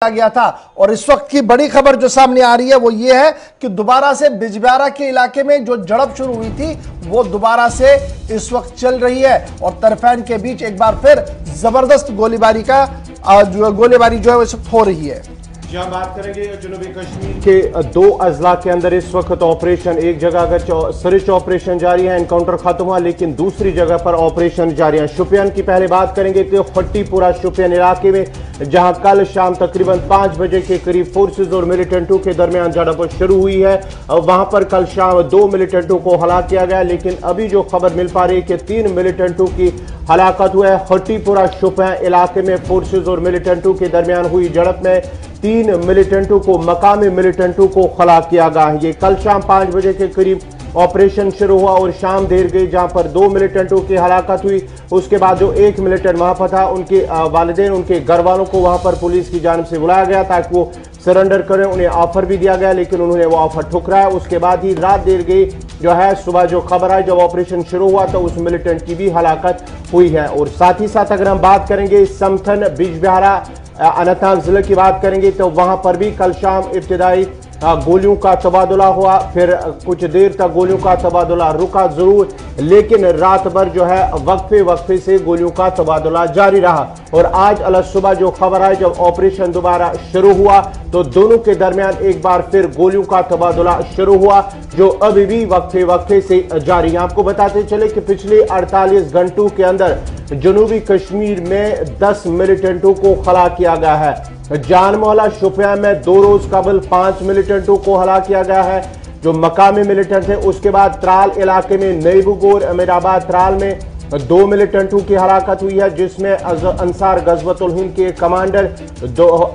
गया था। और इस वक्त की बड़ी खबर जो सामने आ रही है वो ये है कि दोबारा से बिजबिहारा के इलाके में जो झड़प शुरू हुई थी वो दोबारा से इस वक्त चल रही है और तरफैन के बीच एक बार फिर जबरदस्त गोलीबारी जो है वो इस वक्त हो रही है। जहां बात करेंगे जनूबी कश्मीर के दो अजला के अंदर इस वक्त ऑपरेशन, एक जगह अगर सर्च ऑपरेशन जारी है, एनकाउंटर खत्म हुआ, लेकिन दूसरी जगह पर ऑपरेशन जारी है। शुपियान की पहले बात करेंगे तो खट्टीपुरा शुपियान इलाके में जहां कल शाम तकरीबन 5 बजे के करीब फोर्सेज और मिलिटेंटों के दरमियान झड़प शुरू हुई है। वहां पर कल शाम 2 मिलिटेंटों को हलाक किया गया, लेकिन अभी जो खबर मिल पा रही है कि 3 मिलिटेंटों की हलाकत हुआ है। खट्टीपुरा शुपियान इलाके में फोर्सेज और मिलिटेंटों के दरमियान हुई झड़प में 3 मिलिटेंटों को, मकामी मिलिटेंटों को हलाक किया गया। ये कल शाम 5 बजे के करीब ऑपरेशन शुरू हुआ और शाम देर गई जहां पर 2 मिलिटेंटों की हलाकत हुई। उसके बाद जो 1 मिलिटेंट वहां पर था, उनके वालिदैन, उनके घर वालों को वहां पर पुलिस की जानिब से बुलाया गया ताकि वो सरेंडर करें। उन्हें ऑफर भी दिया गया लेकिन उन्होंने वो ऑफर ठुकराया। उसके बाद ही रात देर गई जो है, सुबह जो खबर आई जब ऑपरेशन शुरू हुआ तो उस मिलिटेंट की भी हलाकत हुई है। और साथ ही साथ अगर हम बात करेंगे समथन बिजबिहारा अनंतनाग जिले की बात करेंगे तो वहां पर भी कल शाम इब्तिदाई गोलियों का तबादला हुआ, फिर कुछ देर तक गोलियों का तबादला रुका जरूर, लेकिन रात भर जो है वक्फे से गोलियों का तबादला जारी रहा। और आज अल सुबह जो खबर आई जब ऑपरेशन दोबारा शुरू हुआ तो दोनों के दरमियान एक बार फिर गोलियों का तबादला शुरू हुआ जो अभी भी वक्फे से जारी है। आपको बताते चले कि पिछले 48 घंटों के अंदर जनूबी कश्मीर में 10 मिलिटेंटों को हलाक किया गया है। जानमौला शुपियान में 2 रोज कबल 5 मिलिटेंटों को हलाक किया गया है जो मकामी मिलिटेंट थे। उसके बाद त्राल इलाके में नईबुगोर अमीराबाद त्राल में 2 मिलिटेंटों की हलाकत हुई है जिसमें अंसार गजवतुल हिंद के कमांडर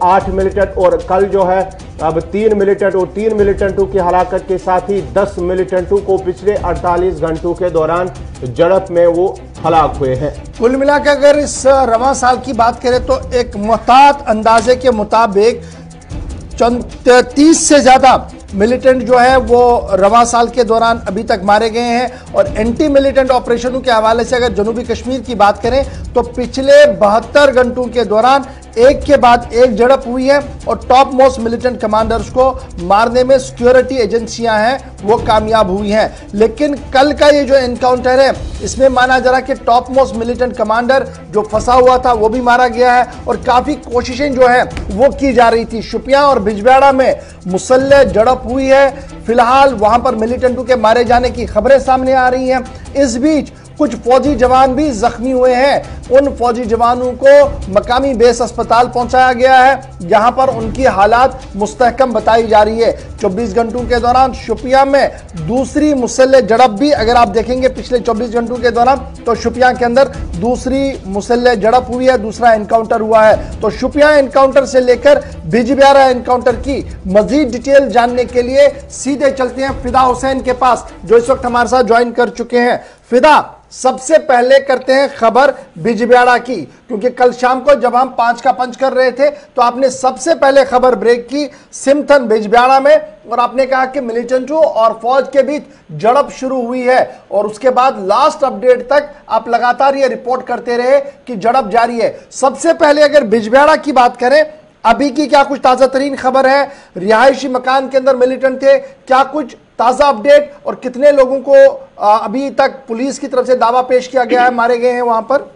8 मिलिटेंट और कल जो है अब 3 मिलिटेंट और 3 मिलिटेंटों की हलाकत के साथ ही 10 मिलिटेंटों को पिछले 48 घंटों के दौरान झड़प में वो हलाक हुए हैं। कुल मिलाकर अगर इस रवां साल की बात करें तो एक मुहतात अंदाजे के मुताबिक 30 से ज्यादा मिलिटेंट जो है वो रवां साल के दौरान अभी तक मारे गए हैं। और एंटी मिलिटेंट ऑपरेशनों के हवाले से अगर जनूबी कश्मीर की बात करें तो पिछले 72 घंटों के दौरान एक के बाद एक झड़प हुई है और टॉप मोस्ट मिलिटेंट कमांडर्स को मारने में सिक्योरिटी एजेंसियां हैं वो कामयाब हुई हैं। लेकिन कल का ये जो एनकाउंटर है इसमें माना जा रहा है कि टॉप मोस्ट मिलिटेंट कमांडर जो फंसा हुआ था वो भी मारा गया है और काफी कोशिशें जो है वो की जा रही थी। शुपियां और बिजबिहारा में मुसल्लह झड़प हुई है। फिलहाल वहां पर मिलिटेंटों के मारे जाने की खबरें सामने आ रही हैं। इस बीच कुछ फौजी जवान भी जख्मी हुए हैं। उन फौजी जवानों को मकामी बेस अस्पताल पहुंचाया गया है जहां पर उनकी हालात मुस्तहकम बताई जा रही है। 24 घंटों के दौरान शुपियां में दूसरी मुसल्लह झड़प भी अगर आप देखेंगे पिछले 24 घंटों के दौरान तो शुपियां के अंदर दूसरी मुसल्लह झड़प हुई है, दूसरा एनकाउंटर हुआ है। तो शुपियां एनकाउंटर से लेकर बिजबिहारा एनकाउंटर की मजीद डिटेल जानने के लिए सीधे चलते हैं फिदा हुसैन के पास जो इस वक्त हमारे साथ ज्वाइन कर चुके हैं। फिदा, सबसे पहले करते हैं खबर बिजबिहारा की, क्योंकि कल शाम को जब हम 5 का पंच कर रहे थे तो आपने सबसे पहले खबर ब्रेक की सिमथन बिजबिहारा में और आपने कहा कि मिलिटेंटों और फौज के बीच झड़प शुरू हुई है और उसके बाद लास्ट अपडेट तक आप लगातार ये रिपोर्ट करते रहे कि झड़प जारी है। सबसे पहले अगर बिजबिहारा की बात करें, अभी की क्या कुछ ताजा तरीन खबर है? रिहायशी मकान के अंदर मिलिटेंट थे, क्या कुछ ताजा अपडेट और कितने लोगों को अभी तक पुलिस की तरफ से दावा पेश किया गया है मारे गए हैं वहां पर?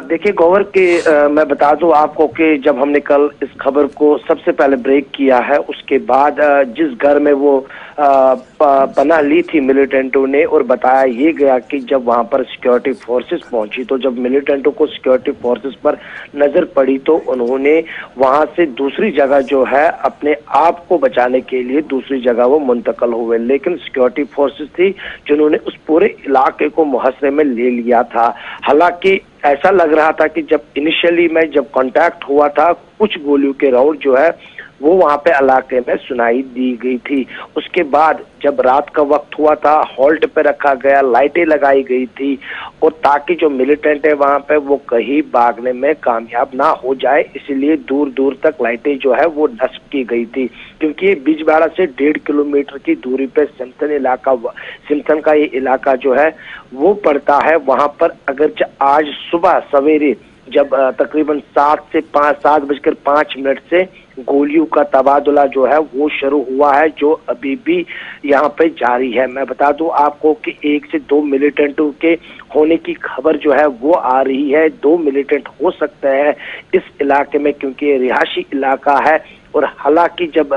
देखिए गौर के मैं बता दूं आपको कि जब हमने कल इस खबर को सबसे पहले ब्रेक किया है उसके बाद जिस घर में वो पनाह ली थी मिलिटेंटों ने और बताया ये गया कि जब वहां पर सिक्योरिटी फोर्सेस पहुंची तो जब मिलिटेंटों को सिक्योरिटी फोर्सेस पर नजर पड़ी तो उन्होंने वहां से दूसरी जगह जो है अपने आप को बचाने के लिए दूसरी जगह वो मुंतकल हुए, लेकिन सिक्योरिटी फोर्सेस थी जिन्होंने उस पूरे इलाके को मुहसरे में ले लिया था। हालांकि ऐसा लग रहा था कि जब इनिशियली में जब कांटेक्ट हुआ था कुछ गोलियों के राउंड जो है वो वहां पे इलाके में सुनाई दी गई थी। उसके बाद जब रात का वक्त हुआ था हॉल्ट पे रखा गया, लाइटें लगाई गई थी और ताकि जो मिलिटेंट है वहां पे वो कहीं भागने में कामयाब ना हो जाए इसलिए दूर दूर तक लाइटें जो है वो नस्ब की गई थी। क्योंकि बिजबिहारा से 1.5 किलोमीटर की दूरी पे सिमथन का ये इलाका जो है वो पड़ता है। वहां पर अगर आज सुबह सवेरे जब तकरीबन 7:05 से गोलियों का तबादला जो है वो शुरू हुआ है, जो अभी भी यहाँ पे जारी है। मैं बता दूं आपको कि 1 से 2 मिलिटेंटों के होने की खबर जो है वो आ रही है। 2 मिलिटेंट हो सकते हैं इस इलाके में, क्योंकि ये रिहायशी इलाका है। और हालांकि जब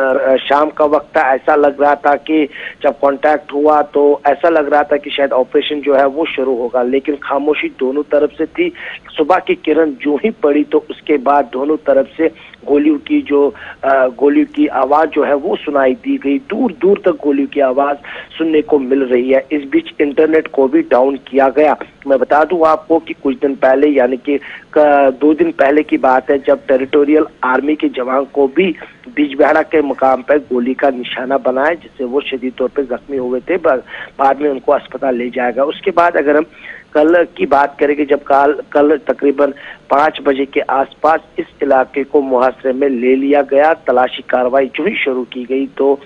शाम का वक्त था, ऐसा लग रहा था कि जब कांटेक्ट हुआ तो ऐसा लग रहा था कि शायद ऑपरेशन जो है वो शुरू होगा, लेकिन खामोशी दोनों तरफ से थी। सुबह की किरण जो ही पड़ी तो उसके बाद दोनों तरफ से गोलियों की आवाज जो है वो सुनाई दी गई। दूर दूर तक गोलियों की आवाज सुनने को मिल रही है। इस बीच इंटरनेट को भी डाउन किया गया। मैं बता दूं आपको कि कुछ दिन पहले, यानी कि 2 दिन पहले की बात है, जब टेरिटोरियल आर्मी के जवान को भी बिजबेहरा के मुकाम पर गोली का निशाना बनाया, जिससे वो शदीद तौर पर जख्मी हुए थे। बाद में उनको अस्पताल ले जाएगा। उसके बाद अगर हम कल की बात करेंगे, जब कल तकरीबन 5 बजे के आसपास इस इलाके को मुहासरे में ले लिया गया। तलाशी कार्रवाई जो ही शुरू की गई, तो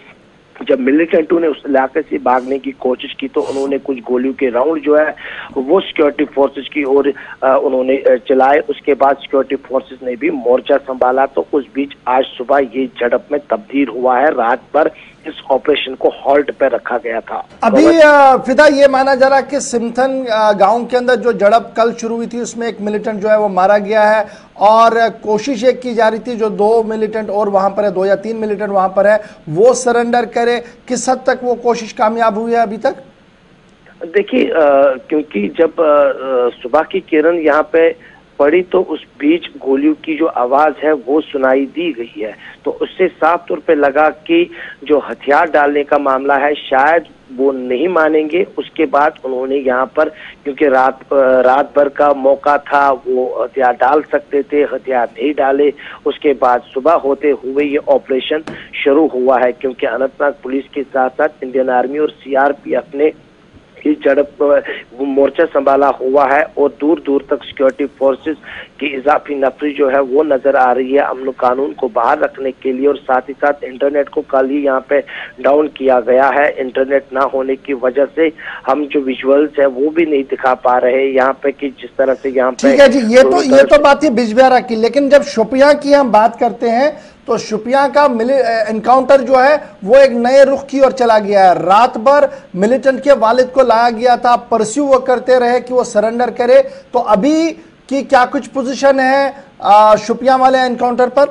जब मिलिटेंटों ने उस इलाके से भागने की कोशिश की तो उन्होंने कुछ गोलियों के राउंड जो है वो सिक्योरिटी फोर्सेस की ओर उन्होंने चलाए। उसके बाद सिक्योरिटी फोर्सेस ने भी मोर्चा संभाला। तो उस बीच आज सुबह ये झड़प में तब्दील हुआ है। रात भर इस ऑपरेशन को हॉल्ट पे रखा गया था। अभी फिदा ये माना जा रहा कि सिमथन गांव के अंदर जो झड़प कल शुरू हुई थी उसमें एक मिलिटेंट जो है वो मारा गया है, और कोशिश एक की जा रही थी जो 2 मिलिटेंट और वहां पर है, 2 या 3 मिलिटेंट वहां पर है, वो सरेंडर करे। किस हद तक वो कोशिश कामयाब हुई है अभी तक? देखिए, क्योंकि जब सुबह की किरण यहाँ पे पड़ी तो उस बीच गोलियों की जो आवाज है वो सुनाई दी गई है, तो उससे साफ तौर पे लगा कि जो हथियार डालने का मामला है शायद वो नहीं मानेंगे। उसके बाद उन्होंने यहाँ पर, क्योंकि रात भर का मौका था, वो हथियार डाल सकते थे, हथियार नहीं डाले। उसके बाद सुबह होते हुए ये ऑपरेशन शुरू हुआ है, क्योंकि अनंतनाग पुलिस के साथ साथ इंडियन आर्मी और सीआरपीएफ ने इस झड़प मोर्चा संभाला हुआ है, और दूर दूर तक सिक्योरिटी फोर्सेस की इजाफी नफरी जो है वो नजर आ रही है अमन कानून को बाहर रखने के लिए। और साथ ही साथ इंटरनेट को कल ही यहाँ पे डाउन किया गया है। इंटरनेट ना होने की वजह से हम जो विजुअल्स है वो भी नहीं दिखा पा रहे यहाँ पे, कि जिस तरह से यहाँ पे। ठीक है जी, ये तो बात है बिजबेहरा की, लेकिन जब शोपियां की हम बात करते हैं तो शोपियां का एनकाउंटर जो है वो एक नए रुख की ओर चला गया है। रात भर मिलिटेंट के वालिद को लाया गया था, परस्यू वो करते रहे कि वो सरेंडर करे। तो अभी की क्या कुछ पोजीशन है शोपियां वाले एनकाउंटर पर?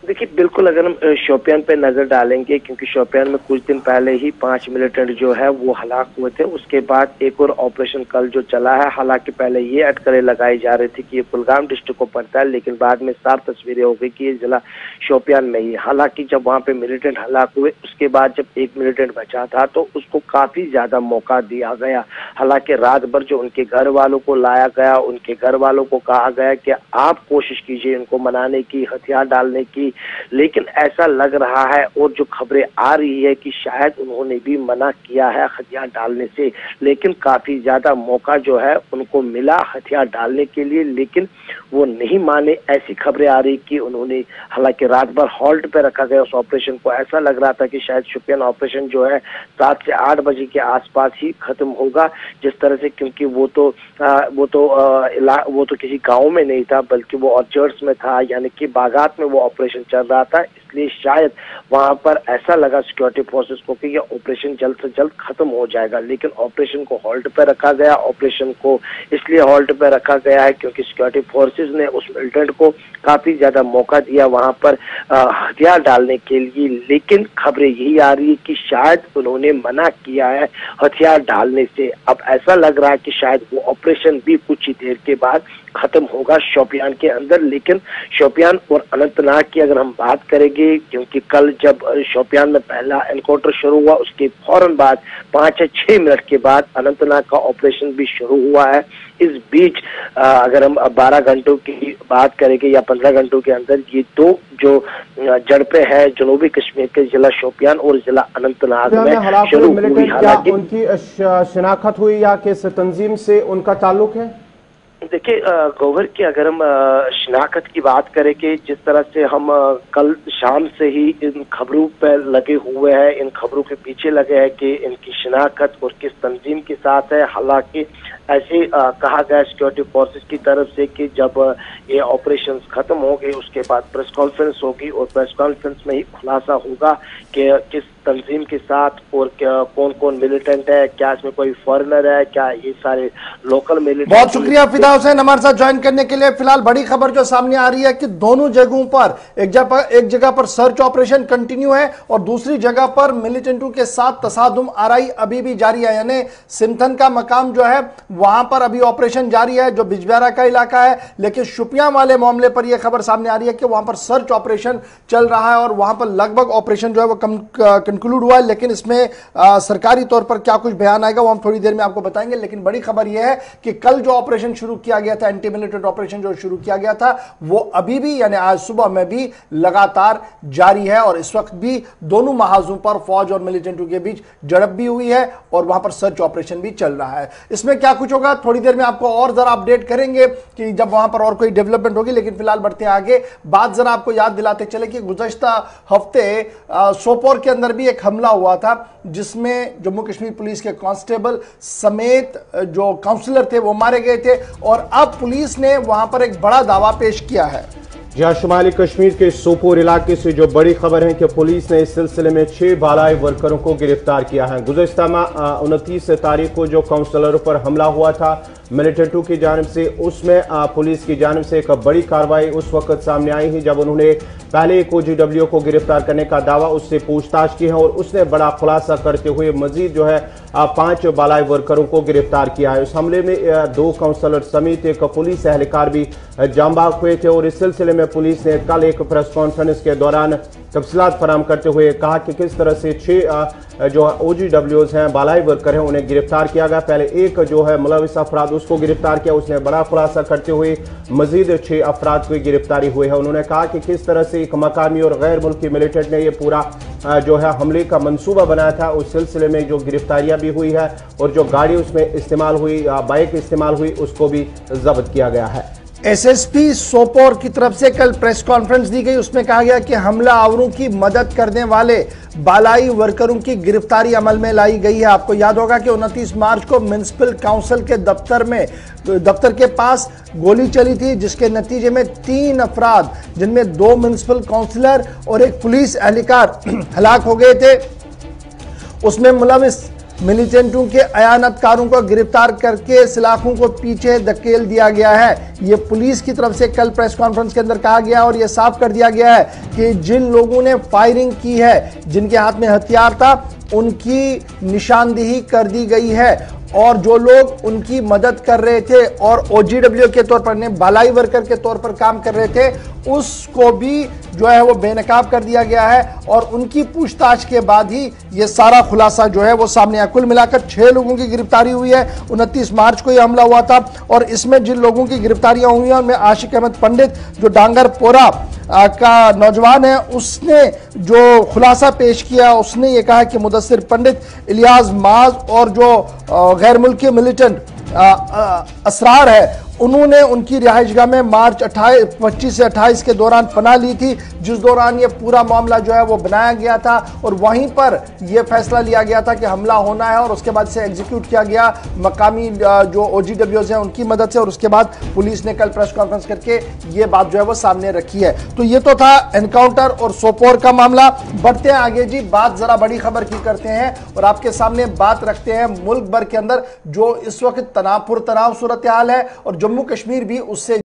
देखिए, बिल्कुल अगर हम शोपियान पे नजर डालेंगे, क्योंकि शोपियान में कुछ दिन पहले ही 5 मिलिटेंट जो है वो हलाक हुए थे। उसके बाद एक और ऑपरेशन कल जो चला है, हालांकि पहले ये अटकलें लगाई जा रही थी कि ये कुलगाम डिस्ट्रिक्ट को पड़ता है, लेकिन बाद में साफ तस्वीरें हो गई कि ये जिला शोपियान में ही। हालांकि जब वहाँ पे मिलिटेंट हलाक हुए उसके बाद जब एक मिलिटेंट बचा था तो उसको काफी ज्यादा मौका दिया गया। हालांकि रात भर जो उनके घर वालों को लाया गया, उनके घर वालों को कहा गया कि आप कोशिश कीजिए इनको मनाने की, हथियार डालने की, लेकिन ऐसा लग रहा है और जो खबरें आ रही है कि शायद उन्होंने भी मना किया है हथियार डालने से, लेकिन काफी ज्यादा मौका जो है उनको मिला हथियार डालने के लिए, लेकिन वो नहीं माने। ऐसी खबरें आ रही कि उन्होंने, हालांकि रात भर हॉल्ट पे रखा गया उस ऑपरेशन को। ऐसा लग रहा था कि शायद शोपियान ऑपरेशन जो है 7 से 8 बजे के आसपास ही खत्म होगा, जिस तरह से, क्योंकि वो तो किसी गांव में नहीं था बल्कि वो ऑर्चर्ड्स में था, यानी कि बागात में वो ऑपरेशन चल रहा था। इसलिए शायद वहां पर ऐसा लगा सिक्योरिटी फोर्सेस को कि ये ऑपरेशन जल्द से जल्द खत्म हो जाएगा, लेकिन ऑपरेशन को होल्ड पे रखा गया। ऑपरेशन को इसलिए होल्ड पे रखा गया है क्योंकि सिक्योरिटी फोर्सेस ने उस मिलिटेंट को काफी ज्यादा मौका दिया वहां पर हथियार डालने के लिए, लेकिन खबरें यही आ रही है कि शायद उन्होंने मना किया है हथियार डालने से। अब ऐसा लग रहा है कि शायद वो ऑपरेशन भी कुछ ही देर के बाद खत्म होगा शोपियान के अंदर। लेकिन शोपियान और अनंतनाग की अगर हम बात करेंगे, क्योंकि कल जब शोपियान में पहला एनकाउंटर शुरू हुआ उसके फौरन बाद 5 या 6 मिनट के बाद अनंतनाग का ऑपरेशन भी शुरू हुआ है। इस बीच अगर हम 12 घंटों की बात करेंगे या 15 घंटों के अंदर ये 2 जो झड़पें हैं जनूबी कश्मीर के जिला शोपियान और जिला अनंतनाग में शुरू हुई। हालांकि उनकी शिनाख्त हुई या किस तंजीम से उनका ताल्लुक है? देखिए गौहर की अगर हम शिनाख्त की बात करें कि जिस तरह से हम कल शाम से ही इन खबरों पर लगे हुए हैं, इन खबरों के पीछे लगे हैं कि इनकी शिनाख्त और किस तंजीम के साथ है। हालांकि ऐसे कहा गया सिक्योरिटी फोर्सेस की तरफ से कि जब ये ऑपरेशंस खत्म हो गए उसके बाद प्रेस कॉन्फ्रेंस होगी और प्रेस कॉन्फ्रेंस में ही खुलासा होगा कि किस तंजीम के साथ और कौन कौन मिलिटेंट है, क्या इसमें कोई फॉरेनर है, क्या ये सारे लोकल मिलिटेंट। बहुत शुक्रिया फिदा हुसैन हमारे साथ ज्वाइन करने के लिए। फिलहाल बड़ी खबर जो सामने आ रही है कि दोनों जगहों पर एक जगह पर सर्च ऑपरेशन कंटिन्यू है और दूसरी जगह पर मिलिटेंटों के साथ तसादुम आराई अभी भी जारी है। यानी सिमथन का मकाम जो है वहां पर अभी ऑपरेशन जारी है जो बिजबेहरा का इलाका है, लेकिन शुपियां वाले मामले पर यह खबर सामने आ रही है कि वहां पर सर्च ऑपरेशन चल रहा है और वहां पर लगभग ऑपरेशन जो है वो कंक्लूड हुआ है। लेकिन इसमें सरकारी तौर पर क्या कुछ बयान आएगा वो हम थोड़ी देर में आपको बताएंगे। लेकिन बड़ी खबर यह है कि कल जो ऑपरेशन शुरू किया गया था, एंटी मिलिटेंट ऑपरेशन जो शुरू किया गया था, वो अभी भी यानी आज सुबह में भी लगातार जारी है और इस वक्त भी दोनों महाजों पर फौज और मिलिटेंटों के बीच झड़प भी हुई है और वहां पर सर्च ऑपरेशन भी चल रहा है। इसमें क्या कुछ होगा थोड़ी देर में आपको और जरा अपडेट करेंगे कि जब वहां पर और कोई डेवलपमेंट होगी। लेकिन फिलहाल बढ़ते हैं आगे। बात जरा आपको याद दिलाते चले कि गुज़श्ता हफ्ते सोपोर के अंदर भी एक हमला हुआ था जिसमें जम्मू कश्मीर पुलिस के कांस्टेबल समेत जो काउंसलर थे वो मारे गए थे और अब पुलिस ने वहां पर एक बड़ा दावा पेश किया है। जहां शुमाली कश्मीर के सोपोर इलाके से जो बड़ी खबर है कि पुलिस ने इस सिलसिले में 6 बालाई वर्करों को गिरफ्तार किया है। गुज़श्ता 29 तारीख को जो काउंसलरों पर हमला हुआ था मिलिटेंटों की जानिब से, उसमें पुलिस की जानिब से एक बड़ी कार्रवाई उस वक्त सामने आई है जब उन्होंने पहले एक OGW को गिरफ्तार करने का दावा उससे पूछताछ की है और उसने बड़ा खुलासा करते हुए मजीद जो है 5 बालाई वर्करों को गिरफ्तार किया है। उस हमले में 2 काउंसलर समेत एक पुलिस एहलकार भी जांबाग हुए थे और इस सिलसिले में पुलिस ने कल एक प्रेस कॉन्फ्रेंस के दौरान तफसीलात फराम करते हुए कहा कि किस तरह से 6 जो OGWs हैं, बालाई वर्कर हैं, उन्हें गिरफ्तार किया गया। पहले एक जो है मुलविस अफराद उसको गिरफ्तार किया, उसने बड़ा खुलासा करते हुए मजीद 6 अफराद की गिरफ्तारी हुई है। उन्होंने कहा कि किस तरह से एक मकामी और गैर मुल्की मिलिटेंट ने यह पूरा जो है हमले का मंसूबा बनाया था, उस सिलसिले में जो गिरफ्तारियां भी हुई है और जो गाड़ी उसमें इस्तेमाल हुई, बाइक इस्तेमाल हुई, उसको भी जब्त किया गया है। SSP सोपोर की तरफ से कल प्रेस कॉन्फ्रेंस दी गई, उसमें कहा गया कि हमला आवरों की मदद करने वाले बालाई वर्करों की गिरफ्तारी अमल में लाई गई है। आपको याद होगा कि 29 मार्च को म्युनिसिपल काउंसिल के दफ्तर के पास गोली चली थी जिसके नतीजे में 3 अफराद जिनमें 2 म्युनिसिपल काउंसिलर और एक पुलिस एहलकार हलाक हो गए थे। उसमें मुलविस मिलिटेंटों के अयानतकारों को गिरफ्तार करके सलाखों को पीछे धकेल दिया गया है। ये पुलिस की तरफ से कल प्रेस कॉन्फ्रेंस के अंदर कहा गया और यह साफ कर दिया गया है कि जिन लोगों ने फायरिंग की है, जिनके हाथ में हथियार था, उनकी निशानदेही कर दी गई है और जो लोग उनकी मदद कर रहे थे और OGW के तौर पर बालाई वर्कर के तौर पर काम कर रहे थे उसको भी जो है वो बेनकाब कर दिया गया है और उनकी पूछताछ के बाद ही ये सारा खुलासा जो है वो सामने आया। कुल मिलाकर 6 लोगों की गिरफ्तारी हुई है। 29 मार्च को यह हमला हुआ था और इसमें जिन लोगों की गिरफ्तारियां हुई हैं उनमें आशिक अहमद पंडित जो डांगरपोरा का नौजवान है, उसने जो खुलासा पेश किया उसने ये कहा कि मुदस्सिर पंडित, इलियास माज और जो गैर मुल्की मिलिटेंट असरार है उन्होंने उनकी रिहाइशगाह में मार्च 25 से 28 के दौरान पनाह ली थी, जिस दौरान ये पूरा मामला जो है वो बनाया गया था और वहीं पर यह फैसला लिया गया था कि हमला होना है और उसके बाद से एग्जीक्यूट किया गया मकामी जो OGWs हैं उनकी मदद से। और उसके बाद पुलिस ने कल प्रेस कॉन्फ्रेंस करके ये बात जो है वो सामने रखी है। तो ये तो था एनकाउंटर और सोपोर का मामला। बढ़ते हैं आगे जी, बात जरा बड़ी खबर की करते हैं और आपके सामने बात रखते हैं मुल्क भर के अंदर जो इस वक्त तनाव सूरत हाल है और जम्मू कश्मीर भी उससे